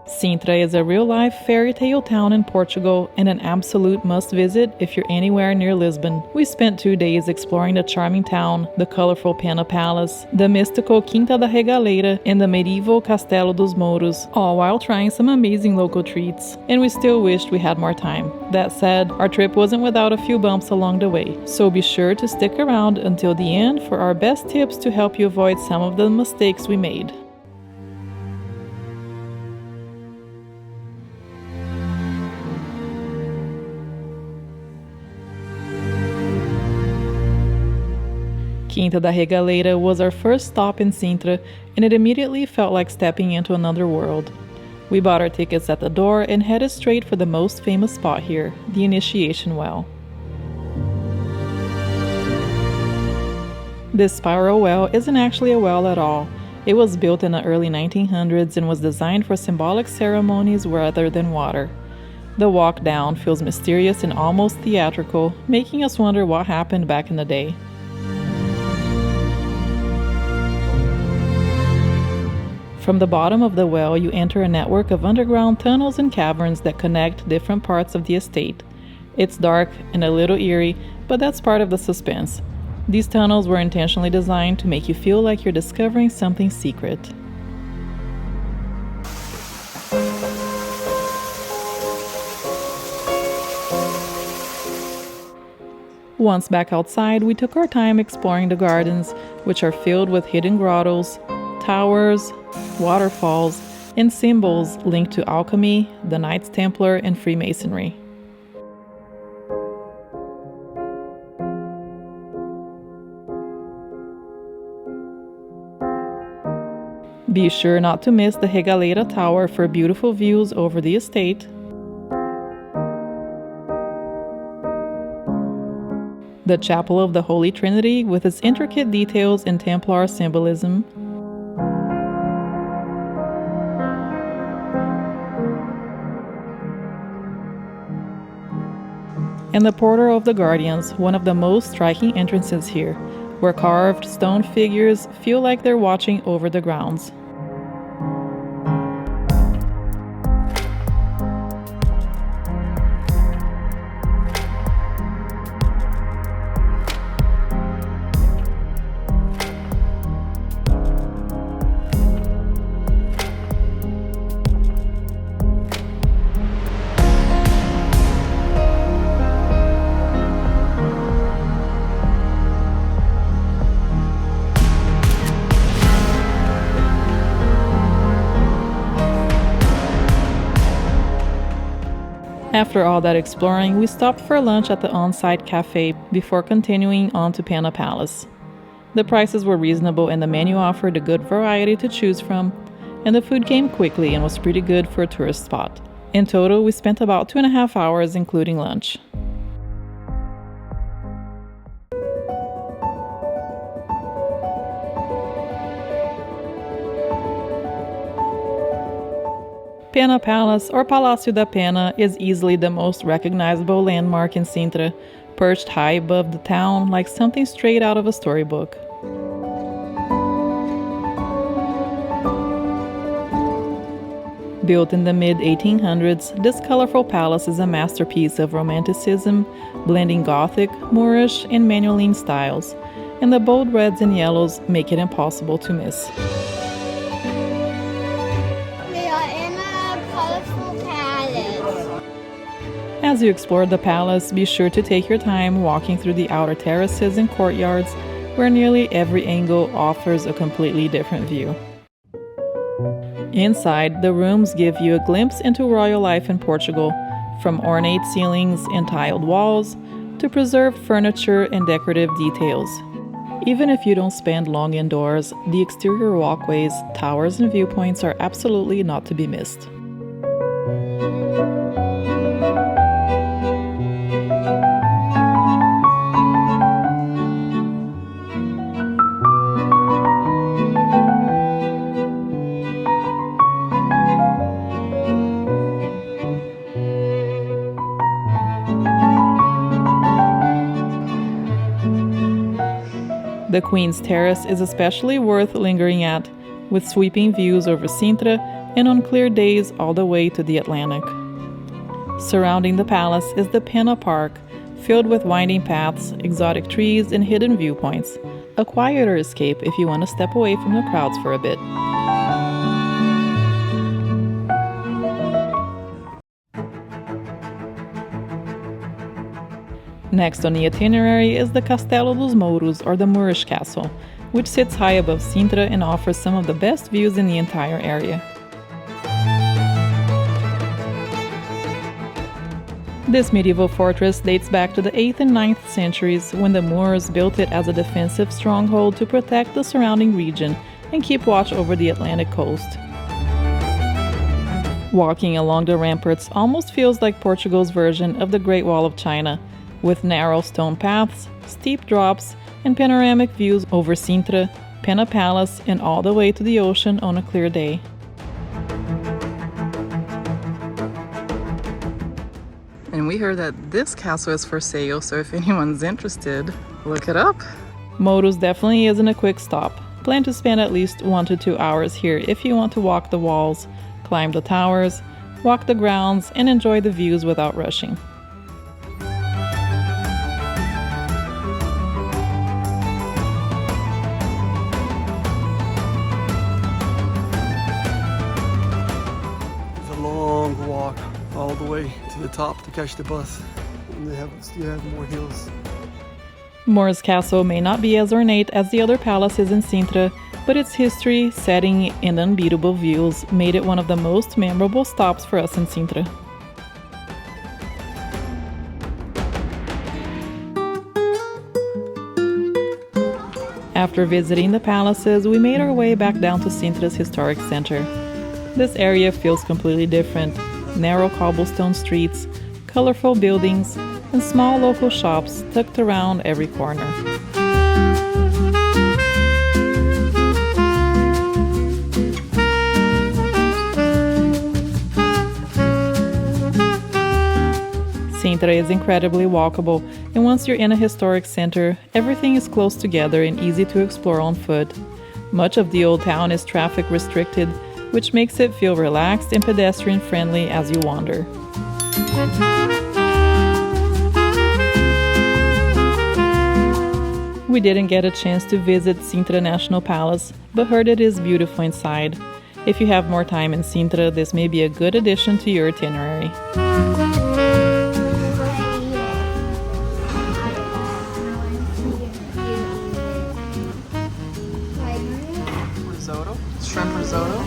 Sintra is a real-life fairy tale town in Portugal and an absolute must-visit if you're anywhere near Lisbon. We spent 2 days exploring the charming town, the colorful Pena Palace, the mystical Quinta da Regaleira, and the medieval Castelo dos Mouros, all while trying some amazing local treats. And we still wished we had more time. That said, our trip wasn't without a few bumps along the way, so be sure to stick around until the end for our best tips to help you avoid some of the mistakes we made. Quinta da Regaleira was our first stop in Sintra, and it immediately felt like stepping into another world. We bought our tickets at the door and headed straight for the most famous spot here, the initiation well. This spiral well isn't actually a well at all. It was built in the early 1900s and was designed for symbolic ceremonies rather than water. The walk down feels mysterious and almost theatrical, making us wonder what happened back in the day. From the bottom of the well, you enter a network of underground tunnels and caverns that connect different parts of the estate. It's dark and a little eerie, but that's part of the suspense. These tunnels were intentionally designed to make you feel like you're discovering something secret. Once back outside, we took our time exploring the gardens, which are filled with hidden grottos, towers, waterfalls, and symbols linked to alchemy, the Knights Templar, and Freemasonry. Be sure not to miss the Regaleira Tower for beautiful views over the estate, the Chapel of the Holy Trinity with its intricate details and Templar symbolism, and the Portal of the Guardians, one of the most striking entrances here, where carved stone figures feel like they're watching over the grounds. After all that exploring, we stopped for lunch at the on-site cafe before continuing on to Pena Palace. The prices were reasonable and the menu offered a good variety to choose from, and the food came quickly and was pretty good for a tourist spot. In total, we spent about 2.5 hours including lunch. Pena Palace, or Palácio da Pena, is easily the most recognizable landmark in Sintra, perched high above the town like something straight out of a storybook. Built in the mid-1800s, this colorful palace is a masterpiece of Romanticism, blending Gothic, Moorish, and Manueline styles, and the bold reds and yellows make it impossible to miss. As you explore the palace, be sure to take your time walking through the outer terraces and courtyards, where nearly every angle offers a completely different view. Inside, the rooms give you a glimpse into royal life in Portugal, from ornate ceilings and tiled walls to preserved furniture and decorative details. Even if you don't spend long indoors, the exterior walkways, towers, and viewpoints are absolutely not to be missed. The Queen's Terrace is especially worth lingering at, with sweeping views over Sintra and on clear days all the way to the Atlantic. Surrounding the palace is the Pena Park, filled with winding paths, exotic trees, and hidden viewpoints. A quieter escape if you want to step away from the crowds for a bit. Next on the itinerary is the Castelo dos Mouros, or the Moorish Castle, which sits high above Sintra and offers some of the best views in the entire area. This medieval fortress dates back to the 8th and 9th centuries, when the Moors built it as a defensive stronghold to protect the surrounding region and keep watch over the Atlantic coast. Walking along the ramparts almost feels like Portugal's version of the Great Wall of China, with narrow stone paths, steep drops, and panoramic views over Sintra, Pena Palace, and all the way to the ocean on a clear day. And we heard that this castle is for sale, so if anyone's interested, look it up. Mouros definitely isn't a quick stop. Plan to spend at least 1 to 2 hours here if you want to walk the walls, climb the towers, walk the grounds, and enjoy the views without rushing. All the way to the top to catch the bus, and they still have more hills. Moorish Castle may not be as ornate as the other palaces in Sintra, but its history, setting, and unbeatable views made it one of the most memorable stops for us in Sintra. After visiting the palaces, we made our way back down to Sintra's historic center. This area feels completely different. Narrow cobblestone streets, colorful buildings, and small local shops tucked around every corner. Sintra is incredibly walkable, and once you're in a historic center, everything is close together and easy to explore on foot. Much of the old town is traffic restricted, which makes it feel relaxed and pedestrian-friendly as you wander. We didn't get a chance to visit Sintra National Palace, but heard it is beautiful inside. If you have more time in Sintra, this may be a good addition to your itinerary. Risotto, shrimp risotto.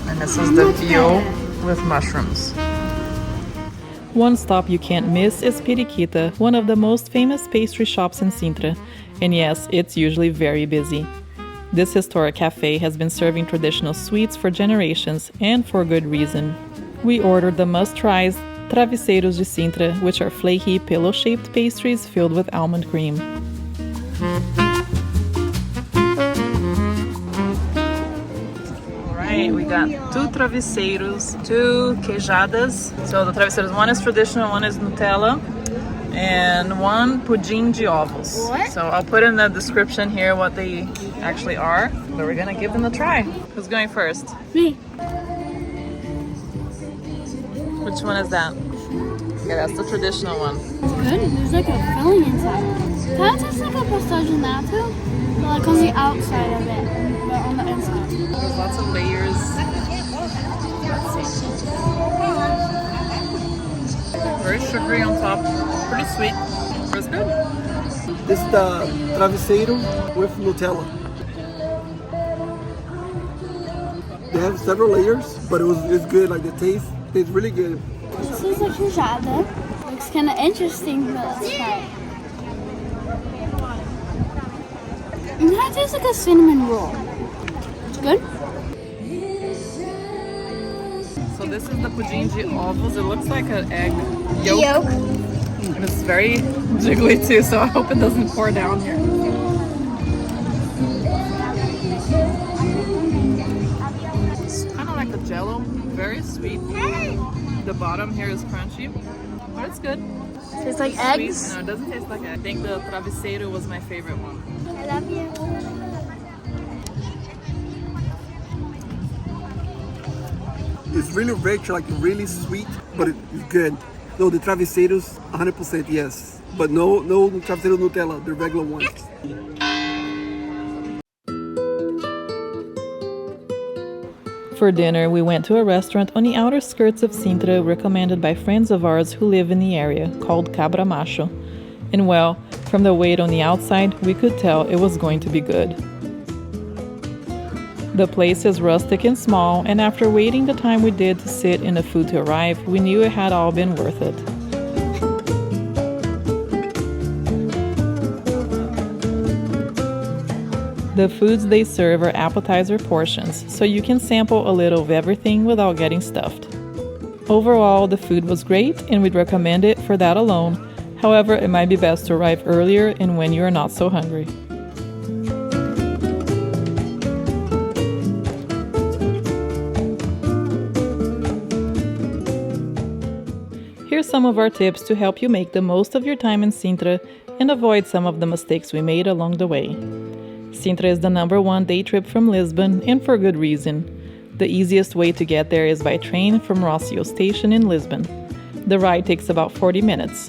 And this is the veal with mushrooms. One stop you can't miss is Piriquita, one of the most famous pastry shops in Sintra. And yes, it's usually very busy. This historic cafe has been serving traditional sweets for generations, and for good reason. We ordered the must-tries Travesseiros de Sintra, which are flaky, pillow-shaped pastries filled with almond cream. We got 2 travesseiros, 2 queijadas. So the travesseiros, one is traditional, one is Nutella, and 1 pudim de ovos. What? So I'll put in the description here what they actually are, but we're gonna give them a try. Who's going first? Me. Which one is that? Yeah, that's the traditional one. It's good. There's like a filling inside. Kind of tastes like a passaggio nato, but like on the outside of it, but on the inside. There's lots of layers. Let's see. Very sugary on top. Pretty sweet. It's good. This is the travesseiro with Nutella. They have several layers, but it's good. Like the taste tastes really good. This is a queijada. Looks kind of interesting, but let's try it. And that tastes like a cinnamon roll. It's good. So this is the pudim de ovos. It looks like an egg yolk. And it's very jiggly too, so I hope it doesn't pour down here. It's kind of like a jello, very sweet. The bottom here is crunchy, but it's good. Tastes like Sweet. eggs. No, it doesn't taste like egg. I think the travesseiro was my favorite one. I love you. It's really rich, like really sweet, but it's good. No, the Travesseiros, 100% yes. But no Travesseiro Nutella, the regular ones. For dinner, we went to a restaurant on the outer skirts of Sintra recommended by friends of ours who live in the area, called Cabra Macho. And well, from the wait on the outside, we could tell it was going to be good. The place is rustic and small, and after waiting the time we did to sit in the food to arrive, we knew it had all been worth it. The foods they serve are appetizer portions, so you can sample a little of everything without getting stuffed. Overall, the food was great, and we'd recommend it for that alone. However, it might be best to arrive earlier and when you are not so hungry. Here's some of our tips to help you make the most of your time in Sintra and avoid some of the mistakes we made along the way. Sintra is the #1 day trip from Lisbon, and for good reason. The easiest way to get there is by train from Rossio Station in Lisbon. The ride takes about 40 minutes.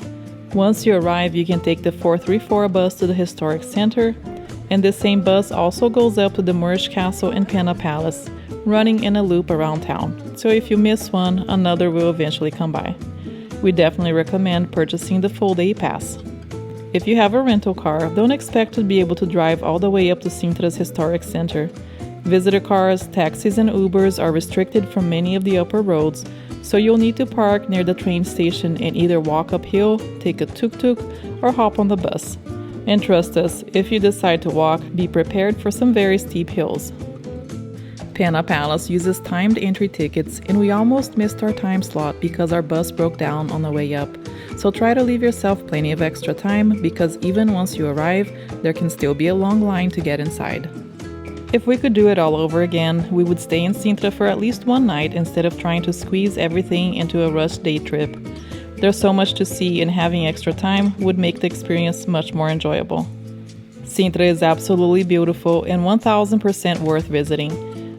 Once you arrive, you can take the 434 bus to the historic center, and this same bus also goes up to the Moorish Castle and Pena Palace, running in a loop around town. So if you miss one, another will eventually come by. We definitely recommend purchasing the full day pass. If you have a rental car, don't expect to be able to drive all the way up to Sintra's historic center. Visitor cars, taxis, and Ubers are restricted from many of the upper roads, so you'll need to park near the train station and either walk uphill, take a tuk-tuk, or hop on the bus. And trust us, if you decide to walk, be prepared for some very steep hills. Pena Palace uses timed entry tickets, and we almost missed our time slot because our bus broke down on the way up. So try to leave yourself plenty of extra time, because even once you arrive, there can still be a long line to get inside. If we could do it all over again, we would stay in Sintra for at least one night instead of trying to squeeze everything into a rushed day trip. There's so much to see, and having extra time would make the experience much more enjoyable. Sintra is absolutely beautiful and 1000% worth visiting.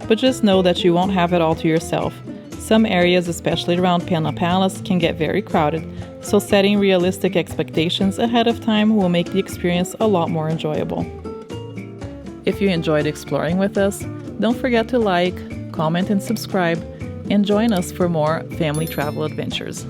But just know that you won't have it all to yourself. Some areas, especially around Pena Palace, can get very crowded, so setting realistic expectations ahead of time will make the experience a lot more enjoyable. If you enjoyed exploring with us, don't forget to like, comment, and subscribe, and join us for more family travel adventures.